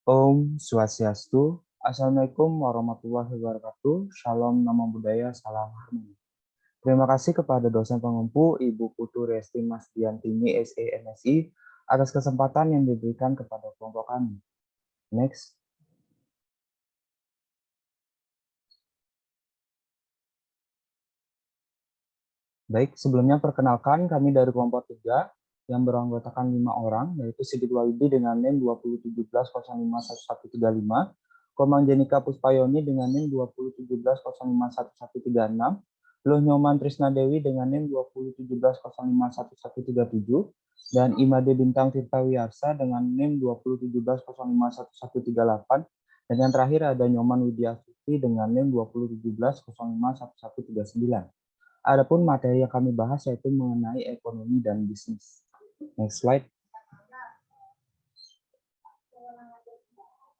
Om Swastiastu, Assalamualaikum warahmatullahi wabarakatuh, Shalom, Namo Buddhaya, Salam Harmoni. Terima kasih kepada dosen pengempu Ibu Putu Resti Mas Diantini SEMSI atas kesempatan yang diberikan kepada kelompok kami. Next. Baik, sebelumnya perkenalkan kami dari kelompok 3 yang beranggotakan 5 orang, yaitu Sigit Wahyudi dengan NIM 2017051135, Komang Jenika Puspayoni dengan NIM 2017051136, Luh Nyoman Trisna Dewi dengan NIM 2017051137, dan Imade Bintang Tirta Wiyarsa dengan NIM 2017051138, dan yang terakhir ada Nyoman Widiastuti dengan NIM 2017051139. Adapun materi yang kami bahas yaitu mengenai ekonomi dan bisnis. Next slide.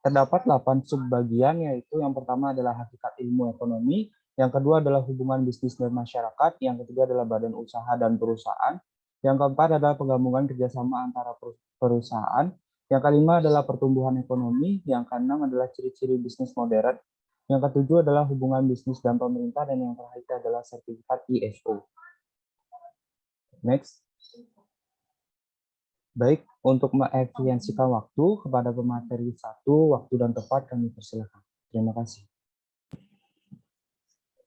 Terdapat 8 subbagian, yaitu yang pertama adalah hakikat ilmu ekonomi, yang kedua adalah hubungan bisnis dan masyarakat, yang ketiga adalah badan usaha dan perusahaan, yang keempat adalah penggabungan kerjasama antara perusahaan, yang kelima adalah pertumbuhan ekonomi, yang keenam adalah ciri-ciri bisnis modern, yang ketujuh adalah hubungan bisnis dan pemerintah, dan yang terakhir adalah sertifikat ISO. Next. Baik, untuk mengefisiensikan waktu kepada pemateri 1, waktu dan tepat kami persilakan. Terima kasih.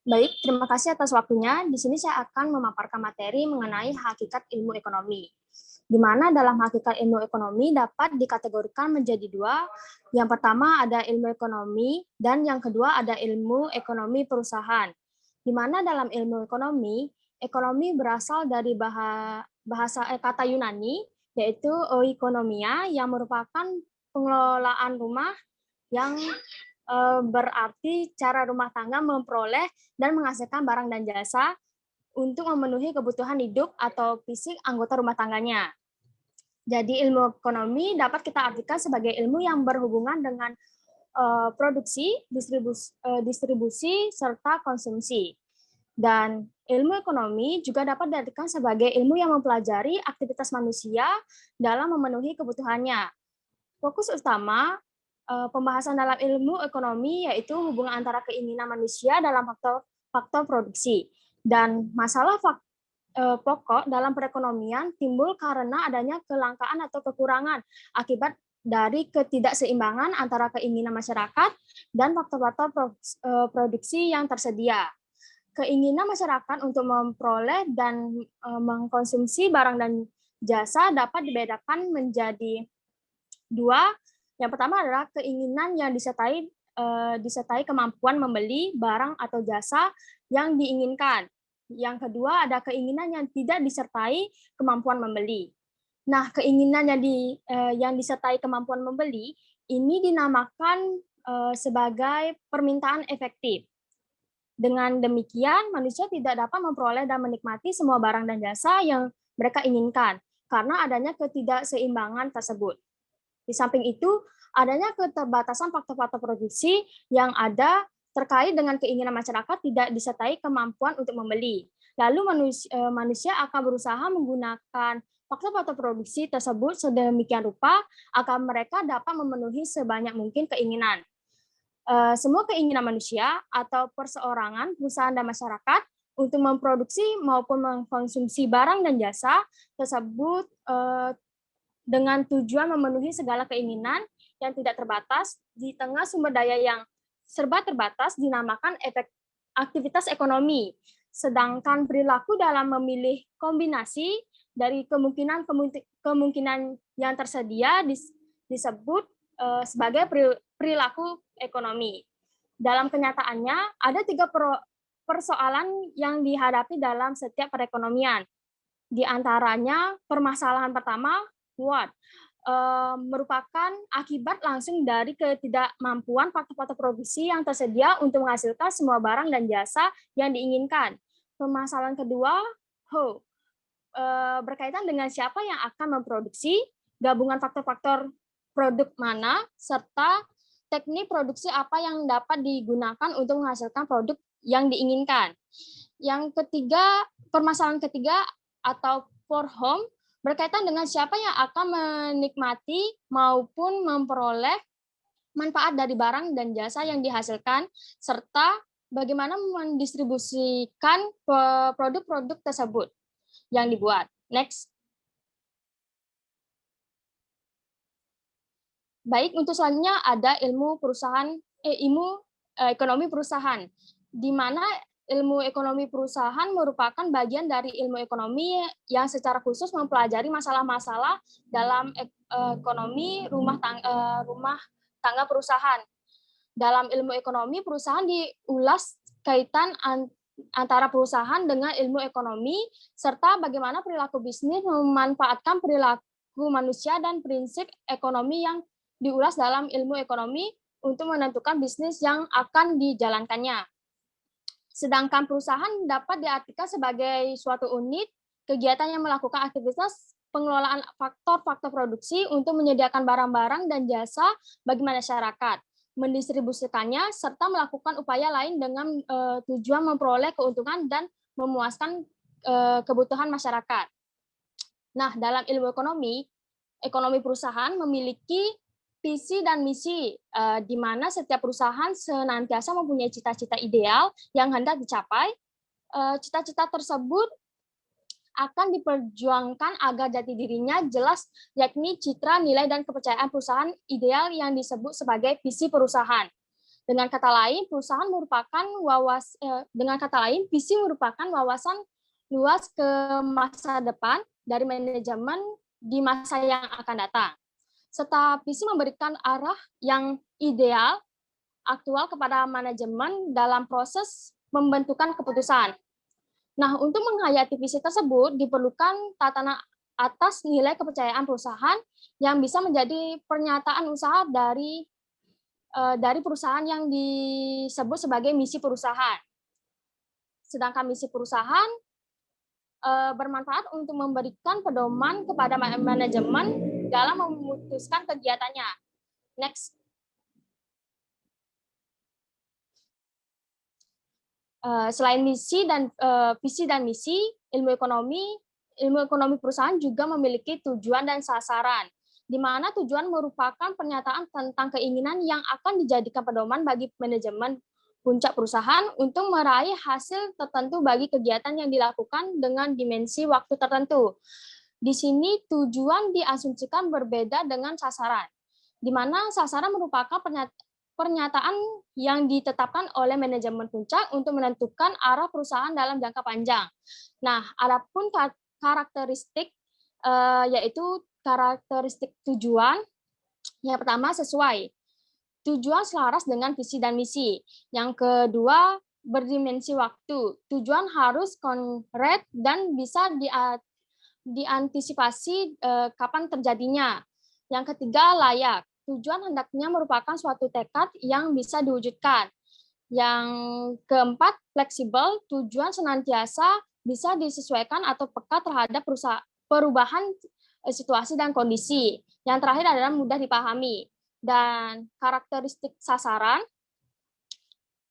Baik, terima kasih atas waktunya. Di sini saya akan memaparkan materi mengenai hakikat ilmu ekonomi. Di mana dalam hakikat ilmu ekonomi dapat dikategorikan menjadi dua. Yang pertama ada ilmu ekonomi dan yang kedua ada ilmu ekonomi perusahaan. Di mana dalam ilmu ekonomi, ekonomi berasal dari kata Yunani yaitu oikonomia yang merupakan pengelolaan rumah yang berarti cara rumah tangga memperoleh dan menghasilkan barang dan jasa untuk memenuhi kebutuhan hidup atau fisik anggota rumah tangganya. Jadi ilmu ekonomi dapat kita artikan sebagai ilmu yang berhubungan dengan produksi, distribusi, serta konsumsi. Dan ilmu ekonomi juga dapat diartikan sebagai ilmu yang mempelajari aktivitas manusia dalam memenuhi kebutuhannya. Fokus utama pembahasan dalam ilmu ekonomi yaitu hubungan antara keinginan manusia dalam faktor produksi. Dan masalah pokok dalam perekonomian timbul karena adanya kelangkaan atau kekurangan akibat dari ketidakseimbangan antara keinginan masyarakat dan faktor-faktor produksi yang tersedia. Keinginan masyarakat untuk memperoleh dan mengkonsumsi barang dan jasa dapat dibedakan menjadi dua. Yang pertama adalah keinginan yang disertai kemampuan membeli barang atau jasa yang diinginkan. Yang kedua ada keinginan yang tidak disertai kemampuan membeli. Nah, keinginan yang disertai kemampuan membeli ini dinamakan sebagai permintaan efektif. Dengan demikian, manusia tidak dapat memperoleh dan menikmati semua barang dan jasa yang mereka inginkan karena adanya ketidakseimbangan tersebut. Di samping itu, adanya keterbatasan faktor-faktor produksi yang ada terkait dengan keinginan masyarakat tidak disertai kemampuan untuk membeli. Lalu manusia akan berusaha menggunakan faktor-faktor produksi tersebut sedemikian rupa agar mereka dapat memenuhi sebanyak mungkin keinginan. Semua keinginan manusia atau perseorangan, perusahaan, dan masyarakat untuk memproduksi maupun mengkonsumsi barang dan jasa tersebut dengan tujuan memenuhi segala keinginan yang tidak terbatas di tengah sumber daya yang serba terbatas dinamakan aktivitas ekonomi. Sedangkan perilaku dalam memilih kombinasi dari kemungkinan yang tersedia disebut sebagai perilaku ekonomi. Dalam kenyataannya, ada 3 persoalan yang dihadapi dalam setiap perekonomian. Di antaranya, permasalahan pertama, merupakan akibat langsung dari ketidakmampuan faktor-faktor produksi yang tersedia untuk menghasilkan semua barang dan jasa yang diinginkan. Permasalahan kedua, berkaitan dengan siapa yang akan memproduksi, gabungan faktor-faktor produk mana, serta teknik produksi apa yang dapat digunakan untuk menghasilkan produk yang diinginkan. Yang ketiga, permasalahan ketiga atau for home berkaitan dengan siapa yang akan menikmati maupun memperoleh manfaat dari barang dan jasa yang dihasilkan, serta bagaimana mendistribusikan produk-produk tersebut yang dibuat. Next. Baik, untuk selanjutnya ada ilmu ekonomi perusahaan, di mana ilmu ekonomi perusahaan merupakan bagian dari ilmu ekonomi yang secara khusus mempelajari masalah-masalah dalam ekonomi rumah tangga perusahaan. Dalam ilmu ekonomi perusahaan diulas kaitan antara perusahaan dengan ilmu ekonomi, serta bagaimana perilaku bisnis memanfaatkan perilaku manusia dan prinsip ekonomi yang diulas dalam ilmu ekonomi untuk menentukan bisnis yang akan dijalankannya. Sedangkan perusahaan dapat diartikan sebagai suatu unit kegiatan yang melakukan aktivitas pengelolaan faktor-faktor produksi untuk menyediakan barang-barang dan jasa bagi masyarakat, mendistribusikannya, serta melakukan upaya lain dengan tujuan memperoleh keuntungan dan memuaskan kebutuhan masyarakat. Nah, dalam ilmu ekonomi perusahaan memiliki visi dan misi, di mana setiap perusahaan senantiasa mempunyai cita-cita ideal yang hendak dicapai. Cita-cita tersebut akan diperjuangkan agar jati dirinya jelas, yakni citra, nilai, dan kepercayaan perusahaan ideal yang disebut sebagai visi perusahaan. Dengan kata lain, visi merupakan wawasan luas ke masa depan dari manajemen di masa yang akan datang. Serta visi memberikan arah yang ideal aktual kepada manajemen dalam proses pembentukan keputusan. Nah, untuk menghayati visi tersebut diperlukan tatanan atas nilai kepercayaan perusahaan yang bisa menjadi pernyataan usaha dari perusahaan yang disebut sebagai misi perusahaan. Sedangkan misi perusahaan bermanfaat untuk memberikan pedoman kepada manajemen dalam memutuskan kegiatannya. Next. Selain visi dan misi, ilmu ekonomi perusahaan juga memiliki tujuan dan sasaran, di mana tujuan merupakan pernyataan tentang keinginan yang akan dijadikan pedoman bagi manajemen puncak perusahaan untuk meraih hasil tertentu bagi kegiatan yang dilakukan dengan dimensi waktu tertentu. Di sini tujuan diasumsikan berbeda dengan sasaran, di mana sasaran merupakan pernyataan yang ditetapkan oleh manajemen puncak untuk menentukan arah perusahaan dalam jangka panjang. Nah, adapun karakteristik yaitu karakteristik tujuan. Yang pertama, sesuai. Tujuan selaras dengan visi dan misi. Yang kedua, berdimensi waktu. Tujuan harus konkret dan bisa diantisipasi kapan terjadinya. Yang ketiga, layak. Tujuan hendaknya merupakan suatu tekad yang bisa diwujudkan. Yang keempat, fleksibel. Tujuan senantiasa bisa disesuaikan atau peka terhadap perubahan situasi dan kondisi. Yang terakhir adalah mudah dipahami. Dan karakteristik sasaran,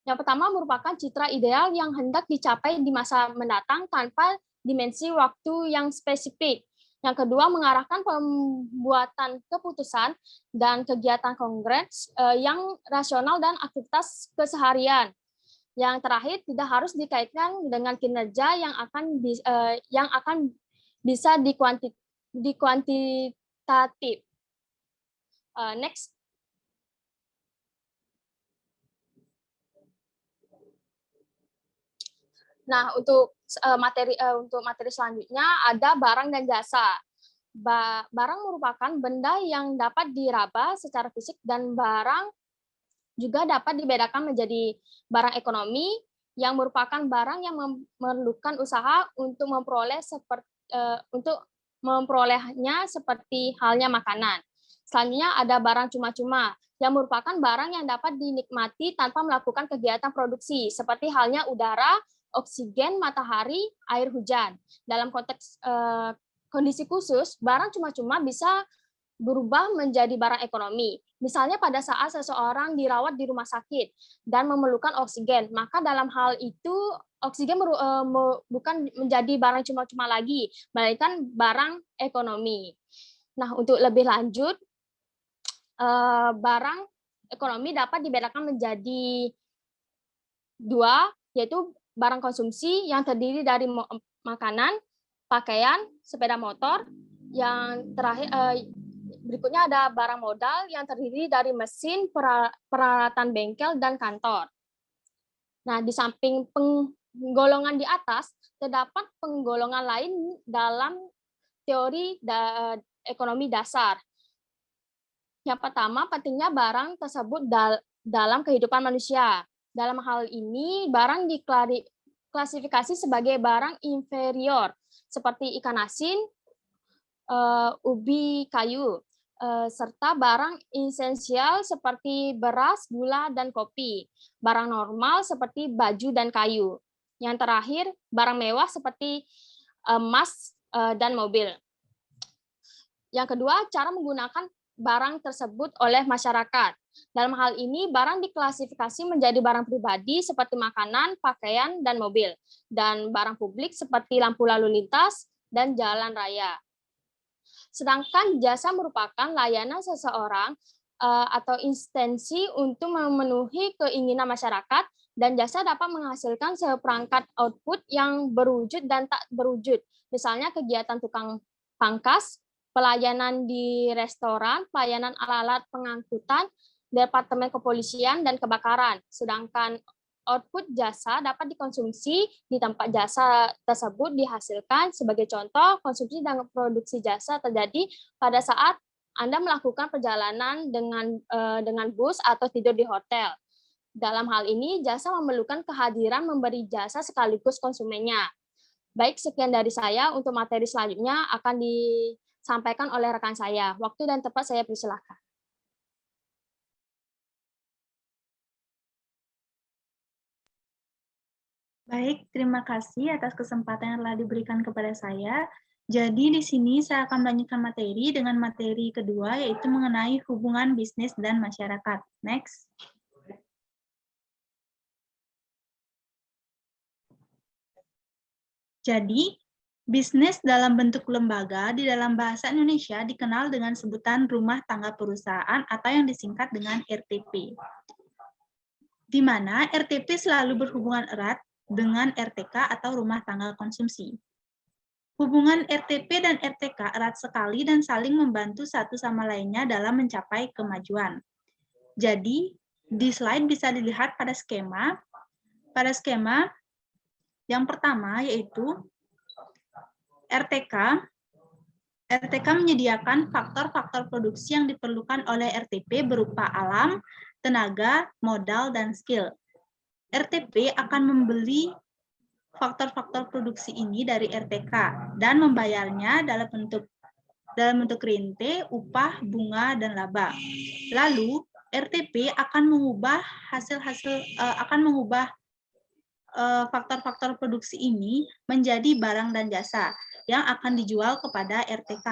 yang pertama merupakan citra ideal yang hendak dicapai di masa mendatang tanpa dimensi waktu yang spesifik. Yang kedua, mengarahkan pembuatan keputusan dan kegiatan kongres yang rasional dan aktivitas keseharian. Yang terakhir, tidak harus dikaitkan dengan kinerja yang akan bisa dikuantitatif. Next. Nah, untuk materi selanjutnya ada barang dan jasa. Barang merupakan benda yang dapat diraba secara fisik dan barang juga dapat dibedakan menjadi barang ekonomi yang merupakan barang yang memerlukan usaha untuk memperolehnya seperti halnya makanan. Selanjutnya ada barang cuma-cuma yang merupakan barang yang dapat dinikmati tanpa melakukan kegiatan produksi seperti halnya udara, oksigen, matahari, air hujan. Dalam konteks kondisi khusus, barang cuma-cuma bisa berubah menjadi barang ekonomi. Misalnya pada saat seseorang dirawat di rumah sakit dan memerlukan oksigen, maka dalam hal itu oksigen bukan menjadi barang cuma-cuma lagi, melainkan barang ekonomi. Nah, untuk lebih lanjut, barang ekonomi dapat dibedakan menjadi dua, yaitu barang konsumsi yang terdiri dari makanan, pakaian, sepeda motor. Yang terakhir, berikutnya ada barang modal yang terdiri dari mesin, peralatan bengkel, dan kantor. Nah, di samping penggolongan di atas, terdapat penggolongan lain dalam teori ekonomi dasar. Yang pertama, pentingnya barang tersebut dalam kehidupan manusia. Dalam hal ini, barang diklasifikasi sebagai barang inferior, seperti ikan asin, ubi kayu, serta barang esensial seperti beras, gula, dan kopi. Barang normal seperti baju dan kayu. Yang terakhir, barang mewah seperti emas dan mobil. Yang kedua, cara menggunakan barang tersebut oleh masyarakat. Dalam hal ini, barang diklasifikasi menjadi barang pribadi seperti makanan, pakaian, dan mobil, dan barang publik seperti lampu lalu lintas dan jalan raya. Sedangkan jasa merupakan layanan seseorang atau instansi untuk memenuhi keinginan masyarakat, dan jasa dapat menghasilkan seperangkat output yang berwujud dan tak berwujud. Misalnya kegiatan tukang pangkas, pelayanan di restoran, pelayanan alat-alat pengangkutan, departemen kepolisian, dan kebakaran. Sedangkan output jasa dapat dikonsumsi di tempat jasa tersebut dihasilkan. Sebagai contoh, konsumsi dan produksi jasa terjadi pada saat Anda melakukan perjalanan dengan bus atau tidur di hotel. Dalam hal ini, jasa memerlukan kehadiran memberi jasa sekaligus konsumennya. Baik, sekian dari saya. Untuk materi selanjutnya akan disampaikan oleh rekan saya. Waktu dan tempat saya persilahkan. Baik, terima kasih atas kesempatan yang telah diberikan kepada saya. Jadi di sini saya akan melanjutkan materi dengan materi kedua, yaitu mengenai hubungan bisnis dan masyarakat. Next. Jadi, bisnis dalam bentuk lembaga di dalam bahasa Indonesia dikenal dengan sebutan rumah tangga perusahaan atau yang disingkat dengan RTP. Di mana RTP selalu berhubungan erat dengan RTK atau rumah tangga konsumsi. Hubungan RTP dan RTK erat sekali dan saling membantu satu sama lainnya dalam mencapai kemajuan. Jadi, di slide bisa dilihat pada skema. Pada skema yang pertama yaitu RTK. RTK menyediakan faktor-faktor produksi yang diperlukan oleh RTP berupa alam, tenaga, modal, dan skill. RTP akan membeli faktor-faktor produksi ini dari RTK dan membayarnya dalam bentuk rente, upah, bunga, dan laba. Lalu RTP akan mengubah faktor-faktor produksi ini menjadi barang dan jasa yang akan dijual kepada RTK.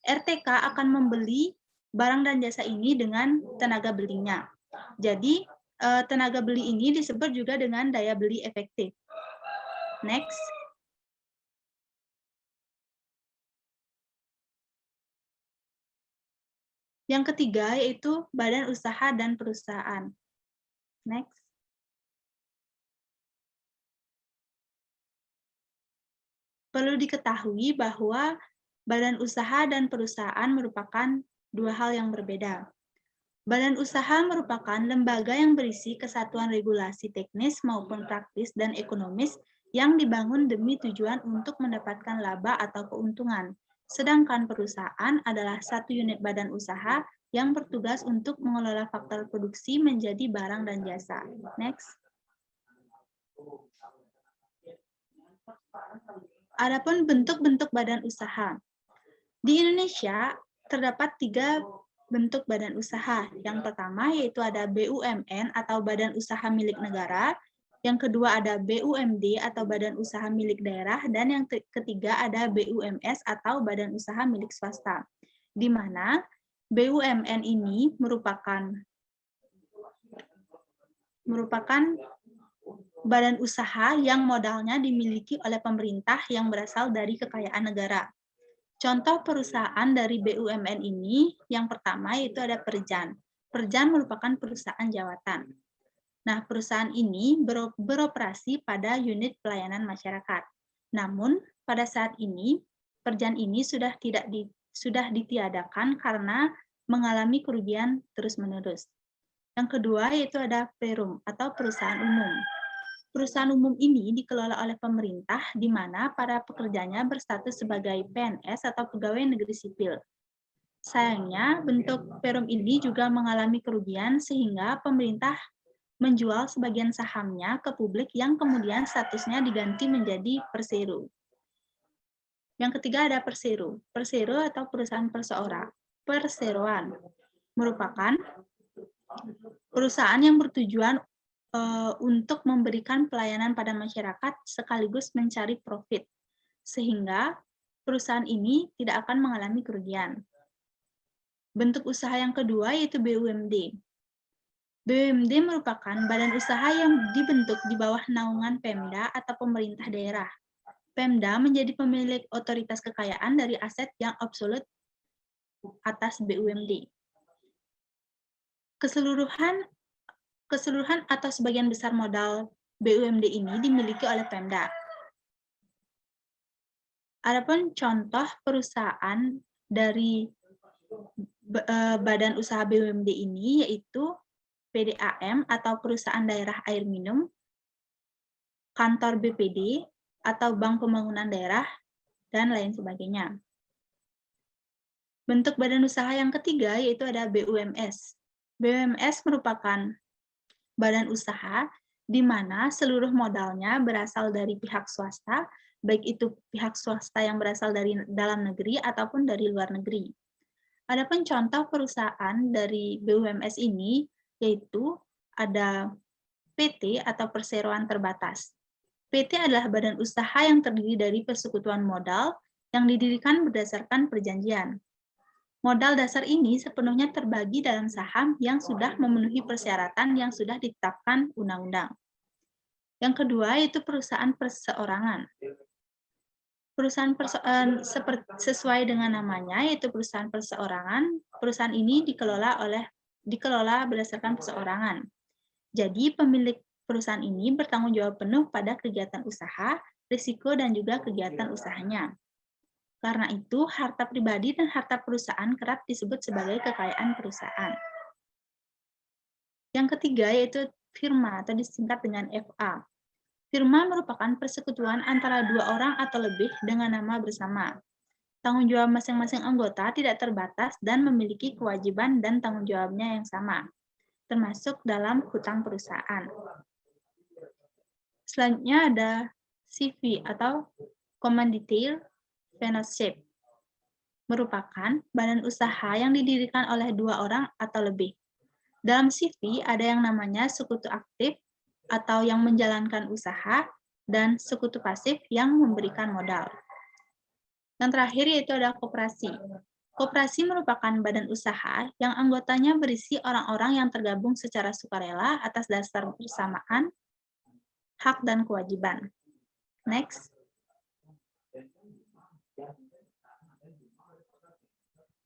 RTK akan membeli barang dan jasa ini dengan tenaga belinya. Jadi tenaga beli ini disebut juga dengan daya beli efektif. Next. Yang ketiga yaitu badan usaha dan perusahaan. Next. Perlu diketahui bahwa badan usaha dan perusahaan merupakan dua hal yang berbeda. Badan usaha merupakan lembaga yang berisi kesatuan regulasi teknis maupun praktis dan ekonomis yang dibangun demi tujuan untuk mendapatkan laba atau keuntungan. Sedangkan perusahaan adalah satu unit badan usaha yang bertugas untuk mengelola faktor produksi menjadi barang dan jasa. Next. Adapun bentuk-bentuk badan usaha. Di Indonesia terdapat 3 bentuk badan usaha. Yang pertama yaitu ada BUMN atau Badan Usaha Milik Negara. Yang kedua ada BUMD atau Badan Usaha Milik Daerah. Dan yang ketiga ada BUMS atau Badan Usaha Milik Swasta. Di mana BUMN ini merupakan badan usaha yang modalnya dimiliki oleh pemerintah yang berasal dari kekayaan negara. Contoh perusahaan dari BUMN ini, yang pertama yaitu ada Perjan. Perjan merupakan perusahaan jawatan. Nah, perusahaan ini beroperasi pada unit pelayanan masyarakat. Namun, pada saat ini, Perjan ini sudah ditiadakan karena mengalami kerugian terus-menerus. Yang kedua yaitu ada Perum atau perusahaan umum. Perusahaan umum ini dikelola oleh pemerintah di mana para pekerjanya berstatus sebagai PNS atau pegawai negeri sipil. Sayangnya, bentuk Perum ini juga mengalami kerugian sehingga pemerintah menjual sebagian sahamnya ke publik yang kemudian statusnya diganti menjadi Persero. Yang ketiga ada Persero. Persero atau perusahaan perseroan merupakan perusahaan yang bertujuan untuk memberikan pelayanan pada masyarakat sekaligus mencari profit, sehingga perusahaan ini tidak akan mengalami kerugian. Bentuk usaha yang kedua yaitu BUMD. BUMD merupakan badan usaha yang dibentuk di bawah naungan Pemda atau pemerintah daerah. Pemda menjadi pemilik otoritas kekayaan dari aset yang absolut atas BUMD. Keseluruhan atau sebagian besar modal BUMD ini dimiliki oleh Pemda. Adapun contoh perusahaan dari badan usaha BUMD ini yaitu PDAM atau Perusahaan Daerah Air Minum, Kantor BPD atau Bank Pembangunan Daerah, dan lain sebagainya. Bentuk badan usaha yang ketiga yaitu ada BUMS. BUMS merupakan badan usaha di mana seluruh modalnya berasal dari pihak swasta, baik itu pihak swasta yang berasal dari dalam negeri ataupun dari luar negeri. Adapun contoh perusahaan dari BUMS ini yaitu ada PT atau perseroan terbatas. PT adalah badan usaha yang terdiri dari persekutuan modal yang didirikan berdasarkan perjanjian. Modal dasar ini sepenuhnya terbagi dalam saham yang sudah memenuhi persyaratan yang sudah ditetapkan undang-undang. Yang kedua yaitu perusahaan perseorangan. Sesuai dengan namanya yaitu perusahaan perseorangan, perusahaan ini dikelola berdasarkan perseorangan. Jadi pemilik perusahaan ini bertanggung jawab penuh pada kegiatan usaha, risiko dan juga kegiatan usahanya. Karena itu, harta pribadi dan harta perusahaan kerap disebut sebagai kekayaan perusahaan. Yang ketiga yaitu firma atau disingkat dengan FA. Firma merupakan persekutuan antara dua orang atau lebih dengan nama bersama. Tanggung jawab masing-masing anggota tidak terbatas dan memiliki kewajiban dan tanggung jawabnya yang sama, termasuk dalam hutang perusahaan. Selanjutnya ada CV atau Commanditaire Partnership. Merupakan badan usaha yang didirikan oleh dua orang atau lebih. Dalam CV ada yang namanya sekutu aktif atau yang menjalankan usaha dan sekutu pasif yang memberikan modal. Yang terakhir yaitu ada koperasi. Koperasi merupakan badan usaha yang anggotanya berisi orang-orang yang tergabung secara sukarela atas dasar persamaan, hak dan kewajiban. Next.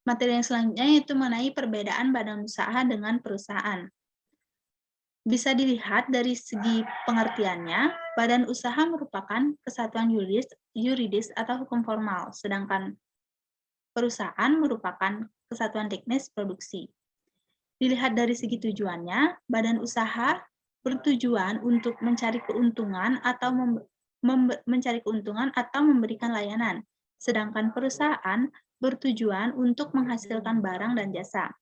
Materi yang selanjutnya yaitu mengenai perbedaan badan usaha dengan perusahaan. Bisa dilihat dari segi pengertiannya, badan usaha merupakan kesatuan yuridis atau hukum formal, sedangkan perusahaan merupakan kesatuan teknis produksi. Dilihat dari segi tujuannya, badan usaha bertujuan untuk mencari keuntungan atau memberikan layanan, sedangkan perusahaan bertujuan untuk menghasilkan barang dan jasa.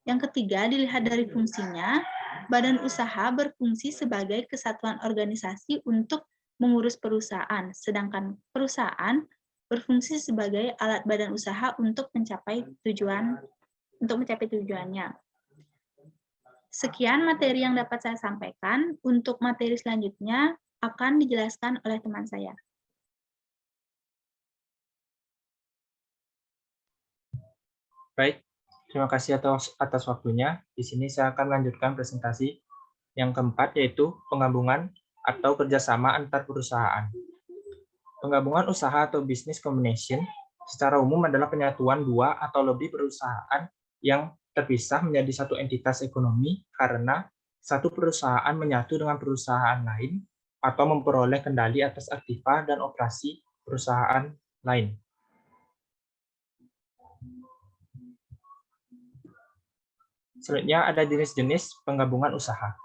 Yang ketiga, dilihat dari fungsinya, badan usaha berfungsi sebagai kesatuan organisasi untuk mengurus perusahaan, sedangkan perusahaan berfungsi sebagai alat badan usaha untuk mencapai tujuannya. Sekian materi yang dapat saya sampaikan. Untuk materi selanjutnya akan dijelaskan oleh teman saya. Baik, terima kasih atas waktunya. Di sini saya akan lanjutkan presentasi yang keempat, yaitu penggabungan atau kerjasama antar perusahaan. Penggabungan usaha atau business combination secara umum adalah penyatuan dua atau lebih perusahaan yang terpisah menjadi satu entitas ekonomi karena satu perusahaan menyatu dengan perusahaan lain atau memperoleh kendali atas aktiva dan operasi perusahaan lain. Selanjutnya ada jenis-jenis penggabungan usaha.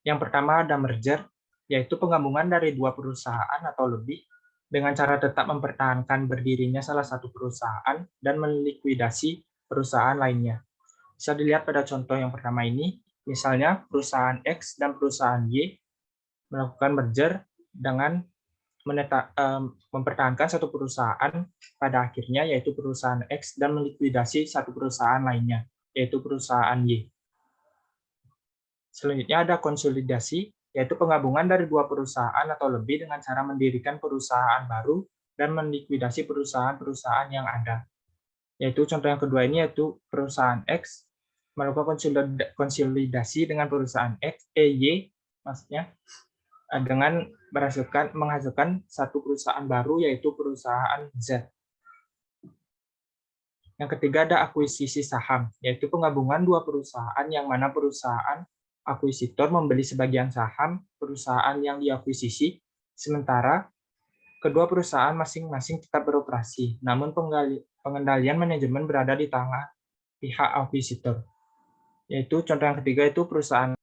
Yang pertama ada merger, yaitu penggabungan dari dua perusahaan atau lebih dengan cara tetap mempertahankan berdirinya salah satu perusahaan dan melikuidasi perusahaan lainnya. Bisa dilihat pada contoh yang pertama ini, misalnya perusahaan X dan perusahaan Y melakukan merger dengan mempertahankan satu perusahaan pada akhirnya, yaitu perusahaan X, dan melikuidasi satu perusahaan lainnya, yaitu perusahaan Y. Selanjutnya ada konsolidasi, yaitu penggabungan dari dua perusahaan atau lebih dengan cara mendirikan perusahaan baru dan melikuidasi perusahaan-perusahaan yang ada. Yaitu contoh yang kedua ini yaitu perusahaan X melakukan konsolidasi dengan perusahaan Y, maksudnya dengan menghasilkan satu perusahaan baru yaitu perusahaan Z. Yang ketiga ada akuisisi saham, yaitu penggabungan dua perusahaan yang mana perusahaan akuisitor membeli sebagian saham perusahaan yang diakuisisi, sementara kedua perusahaan masing-masing tetap beroperasi, namun pengendalian manajemen berada di tangan pihak akuisitor. Yaitu contoh yang ketiga itu perusahaan.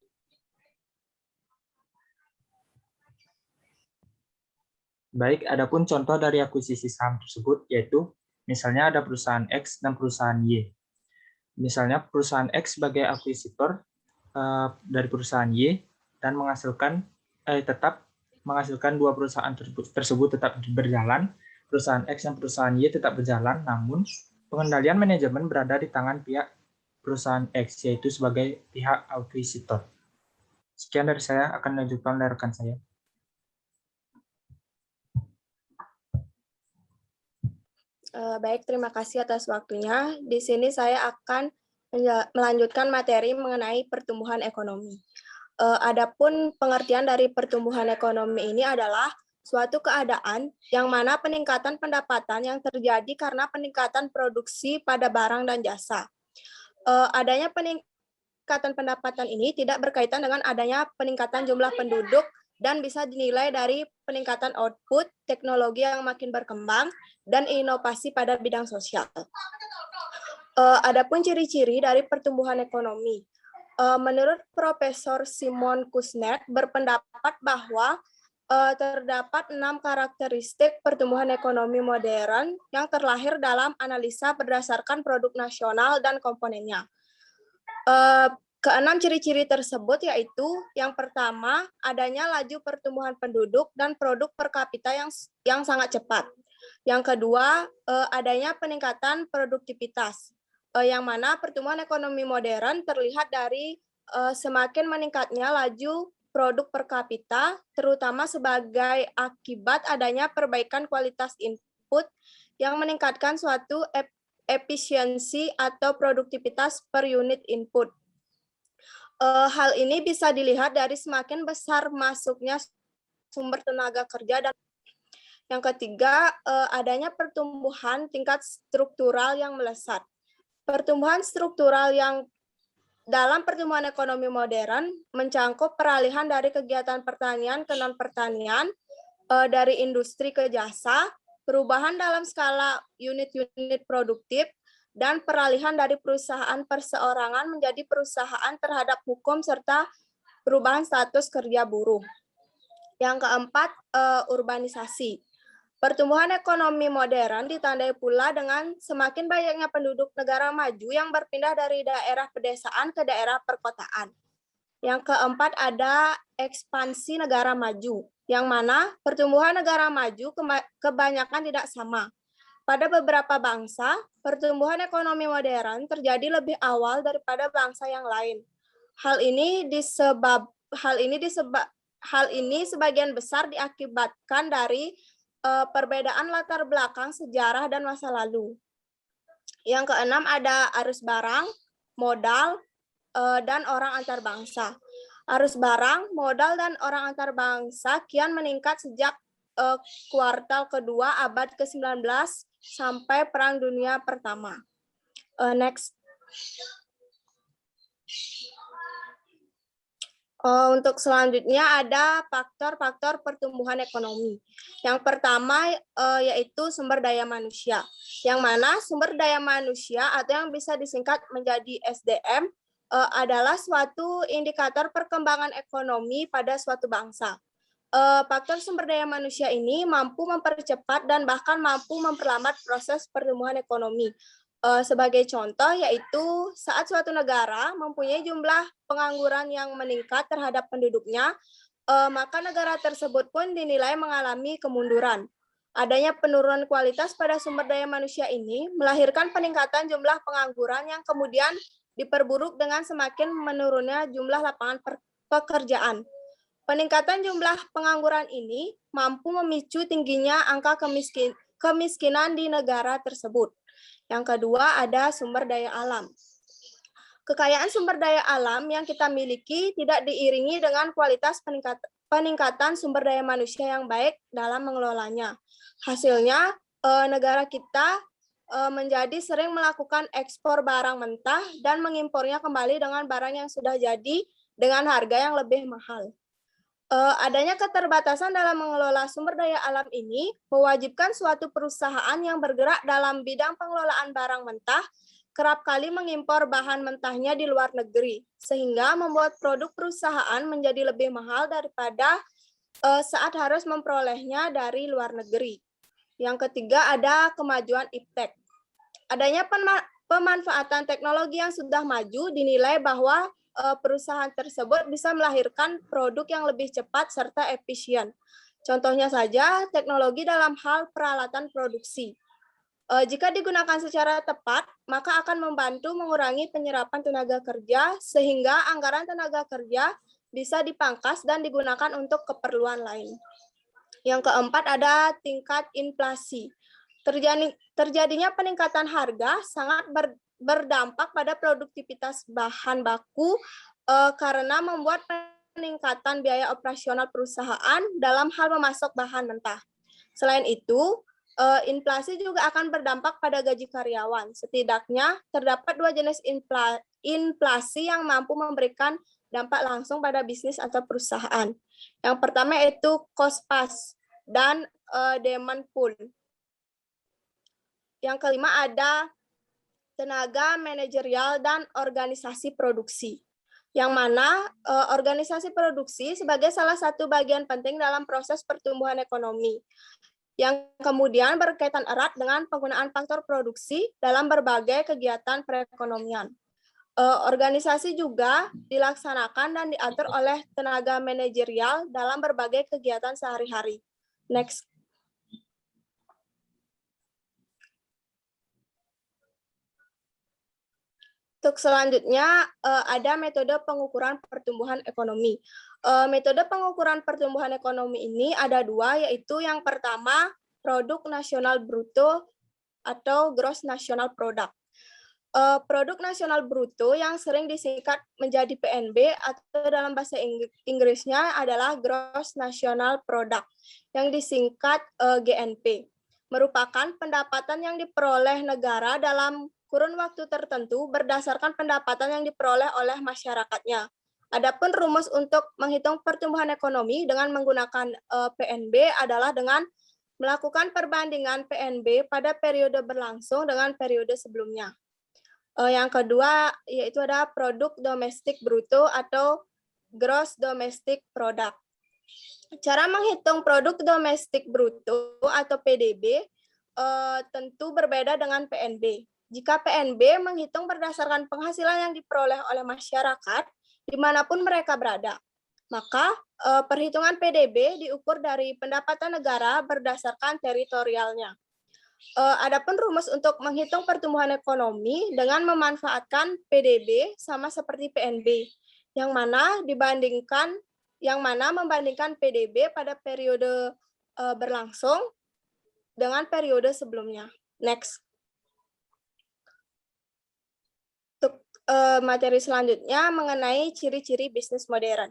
Baik, adapun contoh dari akuisisi saham tersebut yaitu misalnya ada perusahaan X dan perusahaan Y. Misalnya perusahaan X sebagai akuisitor dari perusahaan Y dan tetap menghasilkan dua perusahaan tersebut tetap berjalan, perusahaan X dan perusahaan Y tetap berjalan, namun pengendalian manajemen berada di tangan pihak perusahaan X, yaitu sebagai pihak akuisitor. Sekian dari saya, akan lanjutkan oleh rekan saya. Baik, terima kasih atas waktunya. Di sini saya akan melanjutkan materi mengenai pertumbuhan ekonomi. Adapun pengertian dari pertumbuhan ekonomi ini adalah suatu keadaan yang mana peningkatan pendapatan yang terjadi karena peningkatan produksi pada barang dan jasa. Adanya peningkatan pendapatan ini tidak berkaitan dengan adanya peningkatan jumlah penduduk dan bisa dinilai dari peningkatan output, teknologi yang makin berkembang, dan inovasi pada bidang sosial. Adapun ciri-ciri dari pertumbuhan ekonomi. Menurut Profesor Simon Kuznets berpendapat bahwa terdapat 6 karakteristik pertumbuhan ekonomi modern yang terlahir dalam analisa berdasarkan produk nasional dan komponennya. Keenam ciri-ciri tersebut yaitu yang pertama, adanya laju pertumbuhan penduduk dan produk per kapita yang sangat cepat. Yang kedua, adanya peningkatan produktivitas, yang mana pertumbuhan ekonomi modern terlihat dari semakin meningkatnya laju produk per kapita, terutama sebagai akibat adanya perbaikan kualitas input yang meningkatkan suatu efisiensi atau produktivitas per unit input. Hal ini bisa dilihat dari semakin besar masuknya sumber tenaga kerja dan yang ketiga, adanya pertumbuhan tingkat struktural yang melesat. Pertumbuhan struktural yang dalam pertumbuhan ekonomi modern mencangkup peralihan dari kegiatan pertanian ke non-pertanian, dari industri ke jasa, perubahan dalam skala unit-unit produktif, dan peralihan dari perusahaan perseorangan menjadi perusahaan terhadap hukum serta perubahan status kerja buruh. Yang keempat, urbanisasi. Pertumbuhan ekonomi modern ditandai pula dengan semakin banyaknya penduduk negara maju yang berpindah dari daerah pedesaan ke daerah perkotaan. Yang keempat, ada ekspansi negara maju, yang mana pertumbuhan negara maju kebanyakan tidak sama. Pada beberapa bangsa, pertumbuhan ekonomi modern terjadi lebih awal daripada bangsa yang lain. Hal ini sebagian besar diakibatkan dari perbedaan latar belakang sejarah dan masa lalu. Yang keenam ada arus barang, modal, dan orang antar bangsa. Arus barang, modal, dan orang antar bangsa kian meningkat sejak kuartal kedua abad ke-19 sampai Perang Dunia Pertama. Next. Untuk selanjutnya ada faktor-faktor pertumbuhan ekonomi. Yang pertama yaitu sumber daya manusia, yang mana sumber daya manusia atau yang bisa disingkat menjadi SDM adalah suatu indikator perkembangan ekonomi pada suatu bangsa. Faktor sumber daya manusia ini mampu mempercepat dan bahkan mampu memperlambat proses pertumbuhan ekonomi. Sebagai contoh yaitu saat suatu negara mempunyai jumlah pengangguran yang meningkat terhadap penduduknya, maka negara tersebut pun dinilai mengalami kemunduran. Adanya penurunan kualitas pada sumber daya manusia ini melahirkan peningkatan jumlah pengangguran yang kemudian diperburuk dengan semakin menurunnya jumlah lapangan pekerjaan. Peningkatan jumlah pengangguran ini mampu memicu tingginya angka kemiskinan di negara tersebut. Yang kedua ada sumber daya alam. Kekayaan sumber daya alam yang kita miliki tidak diiringi dengan kualitas peningkatan sumber daya manusia yang baik dalam mengelolanya. Hasilnya, negara kita menjadi sering melakukan ekspor barang mentah dan mengimpornya kembali dengan barang yang sudah jadi dengan harga yang lebih mahal. Adanya keterbatasan dalam mengelola sumber daya alam ini mewajibkan suatu perusahaan yang bergerak dalam bidang pengelolaan barang mentah kerap kali mengimpor bahan mentahnya di luar negeri, sehingga membuat produk perusahaan menjadi lebih mahal daripada saat harus memperolehnya dari luar negeri. Yang ketiga ada kemajuan iptek. Adanya pemanfaatan teknologi yang sudah maju dinilai bahwa perusahaan tersebut bisa melahirkan produk yang lebih cepat serta efisien. Contohnya saja teknologi dalam hal peralatan produksi. Jika digunakan secara tepat, maka akan membantu mengurangi penyerapan tenaga kerja sehingga anggaran tenaga kerja bisa dipangkas dan digunakan untuk keperluan lain. Yang keempat ada tingkat inflasi. Terjadinya peningkatan harga sangat berdampak pada produktivitas bahan baku karena membuat peningkatan biaya operasional perusahaan dalam hal memasok bahan mentah. Selain itu, inflasi juga akan berdampak pada gaji karyawan. Setidaknya terdapat dua jenis inflasi yang mampu memberikan dampak langsung pada bisnis atau perusahaan. Yang pertama yaitu cost push dan demand pull. Yang kelima ada tenaga manajerial dan organisasi produksi, yang mana organisasi produksi sebagai salah satu bagian penting dalam proses pertumbuhan ekonomi, yang kemudian berkaitan erat dengan penggunaan faktor produksi dalam berbagai kegiatan perekonomian. Organisasi juga dilaksanakan dan diatur oleh tenaga manajerial dalam berbagai kegiatan sehari-hari. Next. Untuk selanjutnya ada metode pengukuran pertumbuhan ekonomi. Metode pengukuran pertumbuhan ekonomi ini ada dua, yaitu yang pertama produk nasional bruto atau gross national product. Produk nasional bruto yang sering disingkat menjadi PNB atau dalam bahasa Inggrisnya adalah gross national product yang disingkat GNP, merupakan pendapatan yang diperoleh negara dalam kurun waktu tertentu berdasarkan pendapatan yang diperoleh oleh masyarakatnya. Adapun rumus untuk menghitung pertumbuhan ekonomi dengan menggunakan PNB adalah dengan melakukan perbandingan PNB pada periode berlangsung dengan periode sebelumnya. Yang kedua yaitu ada produk domestik bruto atau gross domestic product. Cara menghitung produk domestik bruto atau PDB tentu berbeda dengan PNB. Jika PNB menghitung berdasarkan penghasilan yang diperoleh oleh masyarakat dimanapun mereka berada, maka perhitungan PDB diukur dari pendapatan negara berdasarkan teritorialnya. Adapun rumus untuk menghitung pertumbuhan ekonomi dengan memanfaatkan PDB sama seperti PNB, yang mana membandingkan PDB pada periode berlangsung dengan periode sebelumnya. Next. Materi selanjutnya mengenai ciri-ciri bisnis modern.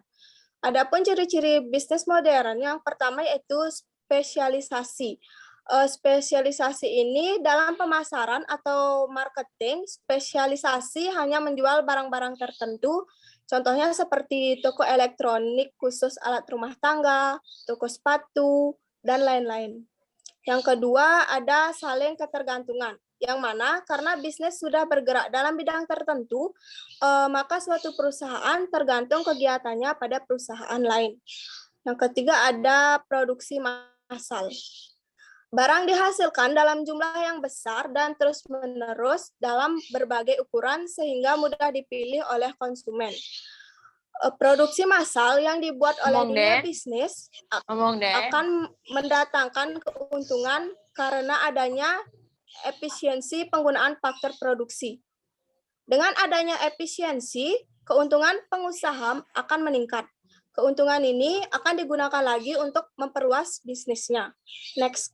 Adapun ciri-ciri bisnis modern yang pertama yaitu spesialisasi. Spesialisasi ini dalam pemasaran atau marketing, spesialisasi hanya menjual barang-barang tertentu, contohnya seperti toko elektronik khusus alat rumah tangga, toko sepatu, dan lain-lain. Yang kedua, ada saling ketergantungan, yang mana karena bisnis sudah bergerak dalam bidang tertentu, maka suatu perusahaan tergantung kegiatannya pada perusahaan lain. Yang ketiga, ada produksi massal. Barang dihasilkan dalam jumlah yang besar dan terus-menerus dalam berbagai ukuran sehingga mudah dipilih oleh konsumen. Produksi massal yang dibuat oleh dunia bisnis akan mendatangkan keuntungan karena adanya efisiensi penggunaan faktor produksi. Dengan adanya efisiensi, keuntungan pengusaha akan meningkat. Keuntungan ini akan digunakan lagi untuk memperluas bisnisnya. Next.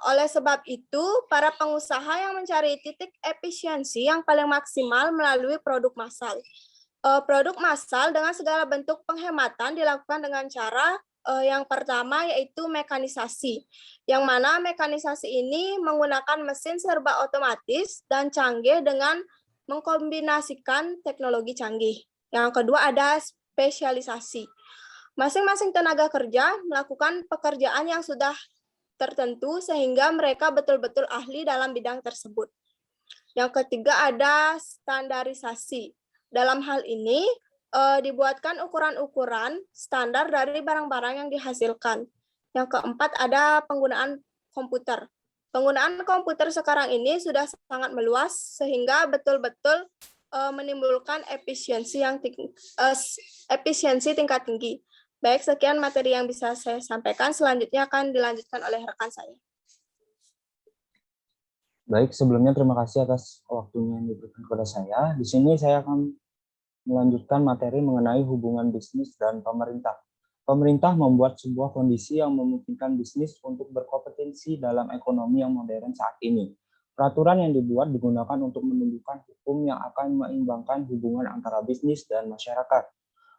Oleh sebab itu, para pengusaha yang mencari titik efisiensi yang paling maksimal melalui produk massal. Produk massal dengan segala bentuk penghematan dilakukan dengan cara yang pertama yaitu mekanisasi, yang mana mekanisasi ini menggunakan mesin serba otomatis dan canggih dengan mengkombinasikan teknologi canggih. Yang kedua ada spesialisasi. Masing-masing tenaga kerja melakukan pekerjaan yang sudah tertentu sehingga mereka betul-betul ahli dalam bidang tersebut. Yang ketiga ada standarisasi. Dalam hal ini dibuatkan ukuran-ukuran standar dari barang-barang yang dihasilkan. Yang keempat ada penggunaan komputer. Penggunaan komputer sekarang ini sudah sangat meluas sehingga betul-betul menimbulkan efisiensi tingkat tinggi. Baik, sekian materi yang bisa saya sampaikan. Selanjutnya akan dilanjutkan oleh rekan saya. Baik, sebelumnya terima kasih atas waktunya yang diberikan kepada saya. Di sini saya akan melanjutkan materi mengenai hubungan bisnis dan pemerintah. Pemerintah membuat sebuah kondisi yang memungkinkan bisnis untuk berkompetensi dalam ekonomi yang modern saat ini. Peraturan yang dibuat digunakan untuk menunjukkan hukum yang akan menyeimbangkan hubungan antara bisnis dan masyarakat.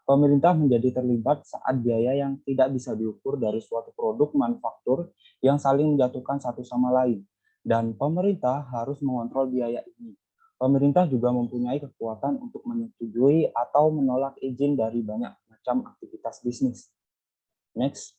Pemerintah menjadi terlibat saat biaya yang tidak bisa diukur dari suatu produk manufaktur yang saling menjatuhkan satu sama lain. Dan pemerintah harus mengontrol biaya ini. Pemerintah juga mempunyai kekuatan untuk menyetujui atau menolak izin dari banyak macam aktivitas bisnis. Next.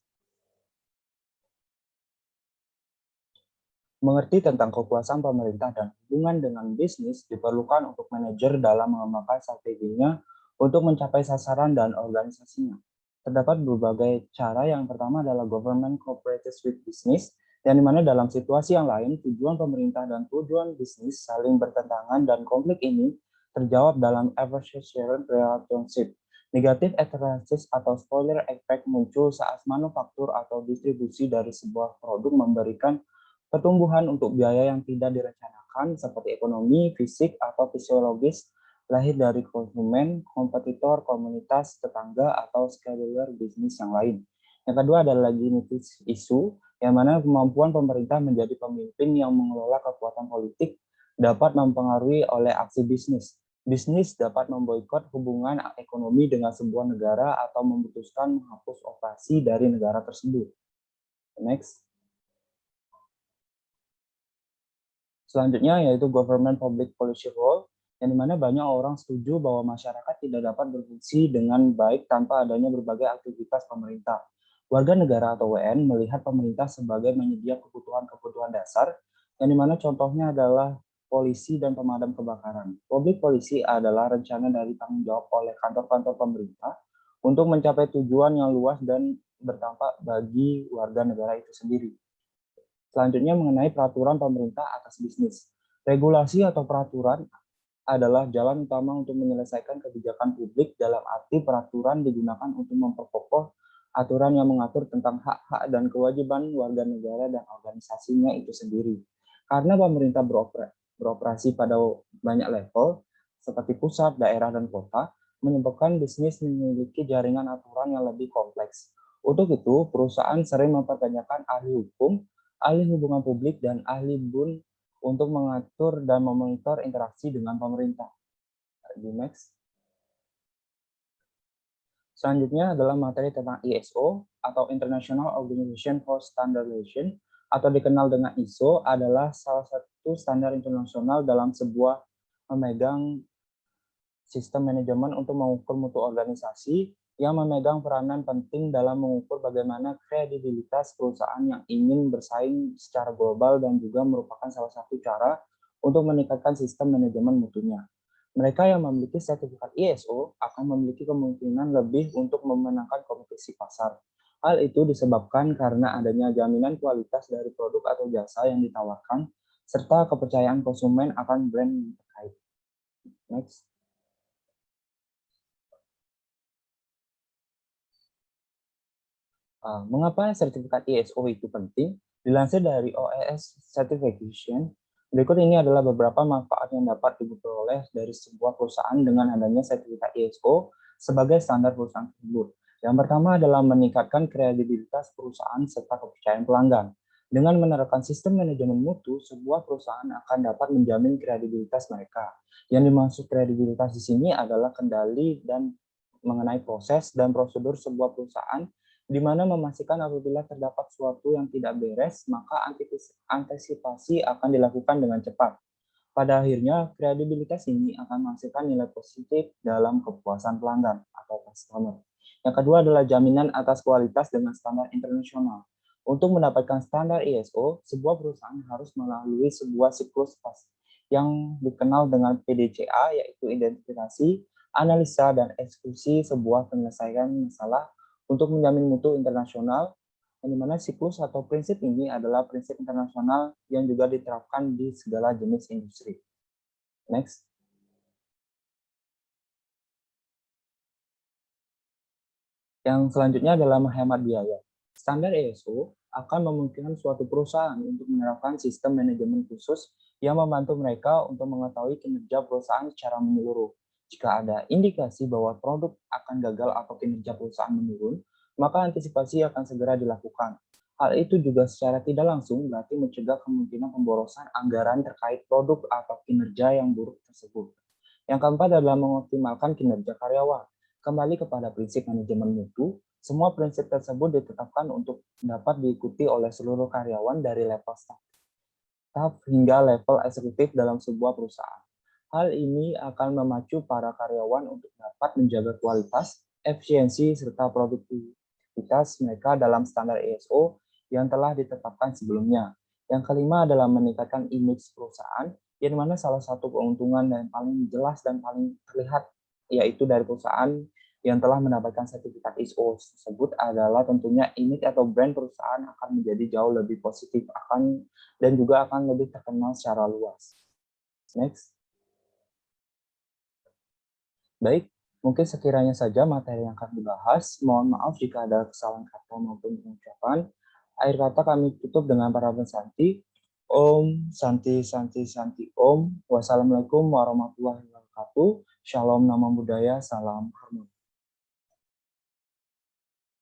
Mengerti tentang kekuasaan pemerintah dan hubungan dengan bisnis diperlukan untuk manajer dalam mengembangkan strateginya untuk mencapai sasaran dan organisasinya. Terdapat berbagai cara. Yang pertama adalah government cooperates with business, yang dimana dalam situasi yang lain, tujuan pemerintah dan tujuan bisnis saling bertentangan dan konflik ini terjawab dalam adversarial relationship. Negative advantages atau spoiler effect muncul saat manufaktur atau distribusi dari sebuah produk memberikan pertumbuhan untuk biaya yang tidak direncanakan seperti ekonomi, fisik, atau fisiologis, lahir dari konsumen, kompetitor, komunitas, tetangga, atau scalar bisnis yang lain. Yang kedua adalah legitimacy issue, yang mana kemampuan pemerintah menjadi pemimpin yang mengelola kekuatan politik dapat mempengaruhi oleh aksi bisnis. Bisnis dapat memboikot hubungan ekonomi dengan sebuah negara atau memutuskan menghapus operasi dari negara tersebut. Next. Selanjutnya yaitu government public policy role, yang dimana banyak orang setuju bahwa masyarakat tidak dapat berfungsi dengan baik tanpa adanya berbagai aktivitas pemerintah. Warga negara atau WN melihat pemerintah sebagai menyedia kebutuhan-kebutuhan dasar, yang dimana contohnya adalah polisi dan pemadam kebakaran. Public policy adalah rencana dari tanggung jawab oleh kantor-kantor pemerintah untuk mencapai tujuan yang luas dan berdampak bagi warga negara itu sendiri. Selanjutnya mengenai peraturan pemerintah atas bisnis. Regulasi atau peraturan adalah jalan utama untuk menyelesaikan kebijakan publik, dalam arti peraturan digunakan untuk memperkokoh aturan yang mengatur tentang hak-hak dan kewajiban warga negara dan organisasinya itu sendiri. Karena pemerintah beroperasi pada banyak level, seperti pusat, daerah, dan kota, menyebabkan bisnis memiliki jaringan aturan yang lebih kompleks. Untuk itu, perusahaan sering mempertanyakan ahli hukum, ahli hubungan publik, dan ahli BUN untuk mengatur dan memonitor interaksi dengan pemerintah. Di next. Selanjutnya adalah materi tentang ISO atau International Organization for Standardization atau dikenal dengan ISO adalah salah satu standar internasional dalam sebuah memegang sistem manajemen untuk mengukur mutu organisasi yang memegang peranan penting dalam mengukur bagaimana kredibilitas perusahaan yang ingin bersaing secara global dan juga merupakan salah satu cara untuk meningkatkan sistem manajemen mutunya. Mereka yang memiliki sertifikat ISO akan memiliki kemungkinan lebih untuk memenangkan kompetisi pasar. Hal itu disebabkan karena adanya jaminan kualitas dari produk atau jasa yang ditawarkan, serta kepercayaan konsumen akan brand yang terkait. Next. Mengapa sertifikat ISO itu penting? Dilansir dari OES Certification, berikut ini adalah beberapa manfaat yang dapat diperoleh dari sebuah perusahaan dengan adanya sertifikat ISO sebagai standar perusahaan tersebut. Yang pertama adalah meningkatkan kredibilitas perusahaan serta kepercayaan pelanggan. Dengan menerapkan sistem manajemen mutu, sebuah perusahaan akan dapat menjamin kredibilitas mereka. Yang dimaksud kredibilitas di sini adalah kendali dan mengenai proses dan prosedur sebuah perusahaan, di mana memastikan apabila terdapat sesuatu yang tidak beres, maka antisipasi akan dilakukan dengan cepat. Pada akhirnya, kredibilitas ini akan menghasilkan nilai positif dalam kepuasan pelanggan atau customer. Yang kedua adalah jaminan atas kualitas dengan standar internasional. Untuk mendapatkan standar ISO, sebuah perusahaan harus melalui sebuah siklus yang dikenal dengan PDCA, yaitu identifikasi, analisa, dan eksekusi sebuah penyelesaian masalah untuk menjamin mutu internasional, yang dimana siklus atau prinsip ini adalah prinsip internasional yang juga diterapkan di segala jenis industri. Next. Yang selanjutnya adalah menghemat biaya. Standar ISO akan memungkinkan suatu perusahaan untuk menerapkan sistem manajemen khusus yang membantu mereka untuk mengetahui kinerja perusahaan secara menyeluruh. Jika ada indikasi bahwa produk akan gagal atau kinerja perusahaan menurun, maka antisipasi akan segera dilakukan. Hal itu juga secara tidak langsung berarti mencegah kemungkinan pemborosan anggaran terkait produk atau kinerja yang buruk tersebut. Yang keempat adalah mengoptimalkan kinerja karyawan. Kembali kepada prinsip manajemen mutu, semua prinsip tersebut ditetapkan untuk dapat diikuti oleh seluruh karyawan dari level staff hingga level eksekutif dalam sebuah perusahaan. Hal ini akan memacu para karyawan untuk dapat menjaga kualitas, efisiensi, serta produktivitas mereka dalam standar ISO yang telah ditetapkan sebelumnya. Yang kelima adalah meningkatkan image perusahaan, yang mana salah satu keuntungan yang paling jelas dan paling terlihat yaitu dari perusahaan yang telah mendapatkan sertifikat ISO tersebut adalah tentunya image atau brand perusahaan akan menjadi jauh lebih positif dan juga akan lebih terkenal secara luas. Next. Baik, mungkin sekiranya saja materi yang akan dibahas. Mohon maaf jika ada kesalahan kata maupun pengucapan. Akhir kata kami tutup dengan paraban Santi. Om, Santi, Santi, Santi, Om. Wassalamualaikum warahmatullahi wabarakatuh. Shalom, nama budaya, salam harmoni.